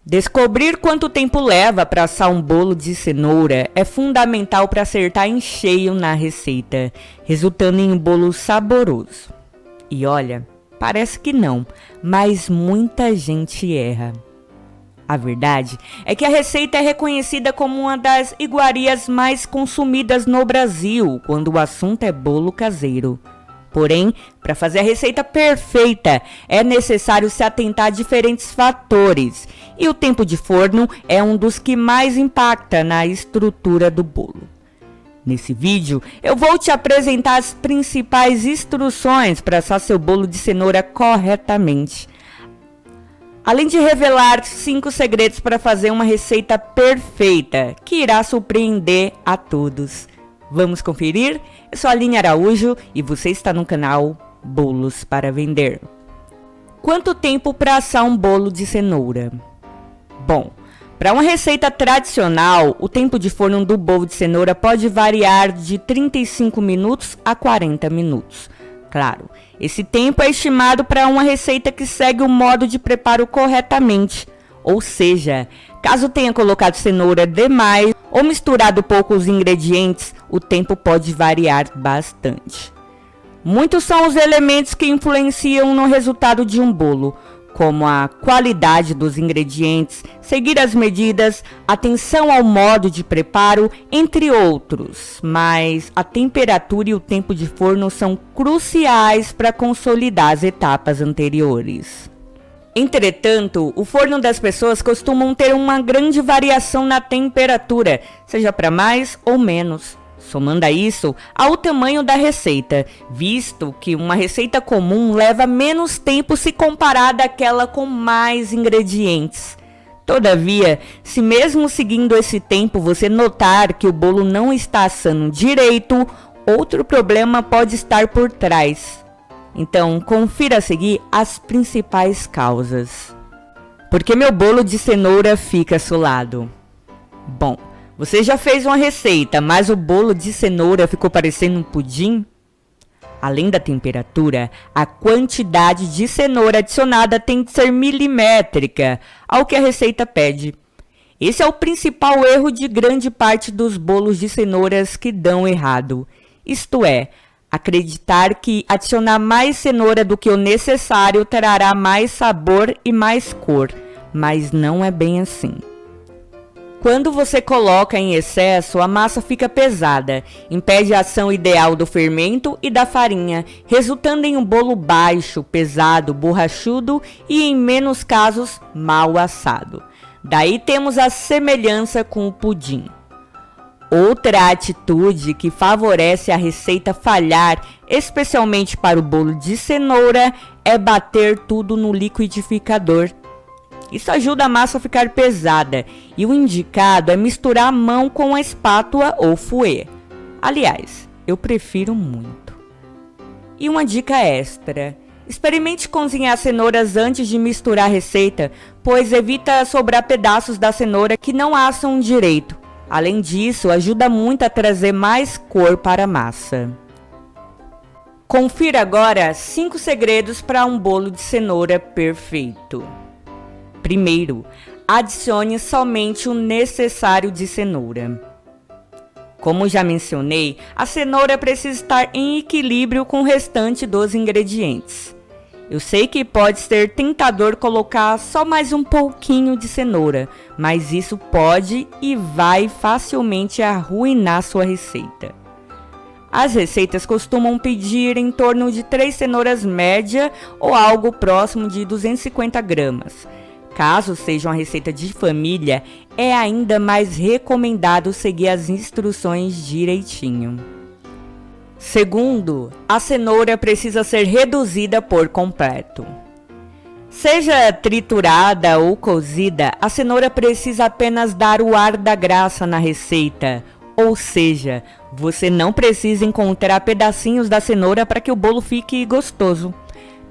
Descobrir quanto tempo leva para assar um bolo de cenoura é fundamental para acertar em cheio na receita, resultando em um bolo saboroso. E olha, parece que não, mas muita gente erra. A verdade é que a receita é reconhecida como uma das iguarias mais consumidas no Brasil quando o assunto é bolo caseiro. Porém, para fazer a receita perfeita, é necessário se atentar a diferentes fatores, e o tempo de forno é um dos que mais impacta na estrutura do bolo. Nesse vídeo, eu vou te apresentar as principais instruções para assar seu bolo de cenoura corretamente, além de revelar 5 segredos para fazer uma receita perfeita, que irá surpreender a todos. Vamos conferir? Eu sou a Aline Araújo e você está no canal Bolos para Vender. Quanto tempo para assar um bolo de cenoura? Bom, para uma receita tradicional, o tempo de forno do bolo de cenoura pode variar de 35 minutos a 40 minutos. Claro, esse tempo é estimado para uma receita que segue o modo de preparo corretamente, ou seja, caso tenha colocado cenoura demais ou misturado poucos ingredientes, o tempo pode variar bastante. Muitos são os elementos que influenciam no resultado de um bolo, como a qualidade dos ingredientes, seguir as medidas, atenção ao modo de preparo, entre outros. Mas a temperatura e o tempo de forno são cruciais para consolidar as etapas anteriores. Entretanto, o forno das pessoas costumam ter uma grande variação na temperatura, seja para mais ou menos. Somando a isso ao tamanho da receita, visto que uma receita comum leva menos tempo se comparada àquela com mais ingredientes. Todavia, se mesmo seguindo esse tempo você notar que o bolo não está assando direito, outro problema pode estar por trás. Então, confira a seguir as principais causas. Por que meu bolo de cenoura fica solado? Bom, você já fez uma receita, mas o bolo de cenoura ficou parecendo um pudim? Além da temperatura, a quantidade de cenoura adicionada tem que ser milimétrica ao que a receita pede. Esse é o principal erro de grande parte dos bolos de cenouras que dão errado. Isto é, acreditar que adicionar mais cenoura do que o necessário trará mais sabor e mais cor, mas não é bem assim. Quando você coloca em excesso, a massa fica pesada, impede a ação ideal do fermento e da farinha, resultando em um bolo baixo, pesado, borrachudo e, em menos casos, mal assado. Daí temos a semelhança com o pudim. Outra atitude que favorece a receita falhar, especialmente para o bolo de cenoura, é bater tudo no liquidificador. Isso ajuda a massa a ficar pesada e o indicado é misturar a mão com a espátula ou fouet. Aliás, eu prefiro muito. E uma dica extra: experimente cozinhar cenouras antes de misturar a receita, pois evita sobrar pedaços da cenoura que não assam direito. Além disso, ajuda muito a trazer mais cor para a massa. Confira agora 5 segredos para um bolo de cenoura perfeito. Primeiro, adicione somente o necessário de cenoura. Como já mencionei, a cenoura precisa estar em equilíbrio com o restante dos ingredientes. Eu sei que pode ser tentador colocar só mais um pouquinho de cenoura, mas isso pode e vai facilmente arruinar sua receita. As receitas costumam pedir em torno de 3 cenouras média ou algo próximo de 250 gramas. Caso seja uma receita de família, é ainda mais recomendado seguir as instruções direitinho. Segundo, a cenoura precisa ser reduzida por completo. Seja triturada ou cozida, a cenoura precisa apenas dar o ar da graça na receita. Ou seja, você não precisa encontrar pedacinhos da cenoura para que o bolo fique gostoso.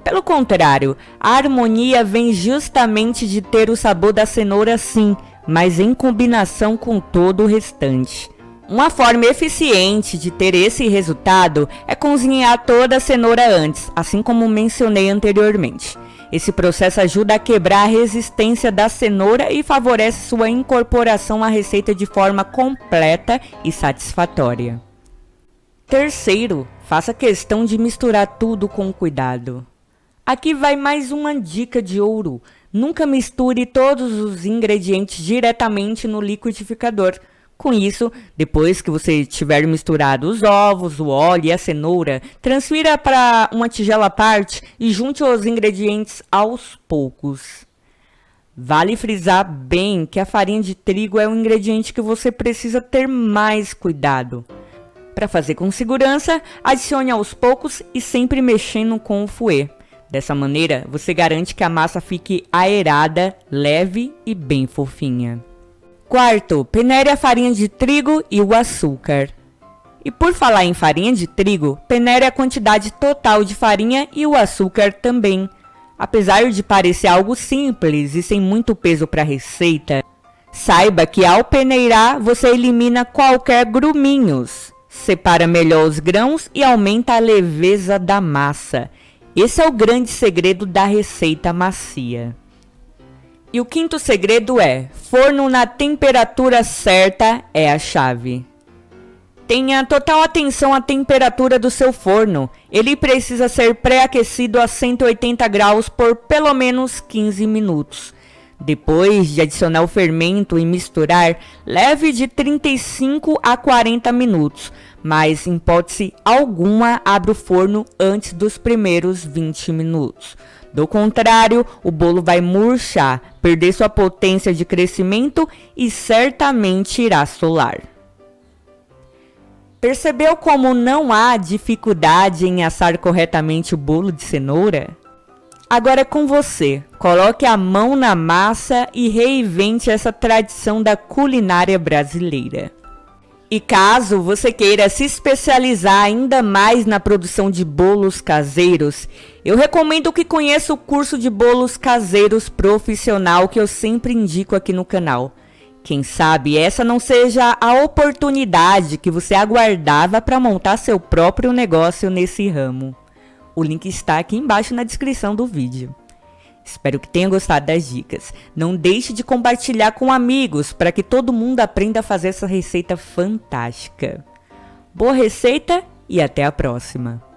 Pelo contrário, a harmonia vem justamente de ter o sabor da cenoura sim, mas em combinação com todo o restante. Uma forma eficiente de ter esse resultado é cozinhar toda a cenoura antes, assim como mencionei anteriormente. Esse processo ajuda a quebrar a resistência da cenoura e favorece sua incorporação à receita de forma completa e satisfatória. Terceiro, faça questão de misturar tudo com cuidado. Aqui vai mais uma dica de ouro. Nunca misture todos os ingredientes diretamente no liquidificador. Com isso, depois que você tiver misturado os ovos, o óleo e a cenoura, transfira para uma tigela à parte e junte os ingredientes aos poucos. Vale frisar bem que a farinha de trigo é um ingrediente que você precisa ter mais cuidado. Para fazer com segurança, adicione aos poucos e sempre mexendo com o fouet. Dessa maneira, você garante que a massa fique aerada, leve e bem fofinha. Quarto, peneire a farinha de trigo e o açúcar. E por falar em farinha de trigo, peneire a quantidade total de farinha e o açúcar também. Apesar de parecer algo simples e sem muito peso para a receita, saiba que ao peneirar você elimina qualquer gruminhos, separa melhor os grãos e aumenta a leveza da massa. Esse é o grande segredo da receita macia. E o quinto segredo é: forno na temperatura certa é a chave. Tenha total atenção à temperatura do seu forno. Ele precisa ser pré-aquecido a 180 graus por pelo menos 15 minutos. Depois de adicionar o fermento e misturar, leve de 35 a 40 minutos, mas em hipótese alguma abra o forno antes dos primeiros 20 minutos. Do contrário, o bolo vai murchar, perder sua potência de crescimento e certamente irá solar. Percebeu como não há dificuldade em assar corretamente o bolo de cenoura? Agora é com você. Coloque a mão na massa e reinvente essa tradição da culinária brasileira. E caso você queira se especializar ainda mais na produção de bolos caseiros, eu recomendo que conheça o curso de bolos caseiros profissional que eu sempre indico aqui no canal. Quem sabe essa não seja a oportunidade que você aguardava para montar seu próprio negócio nesse ramo. O link está aqui embaixo na descrição do vídeo. Espero que tenha gostado das dicas. Não deixe de compartilhar com amigos para que todo mundo aprenda a fazer essa receita fantástica. Boa receita e até a próxima!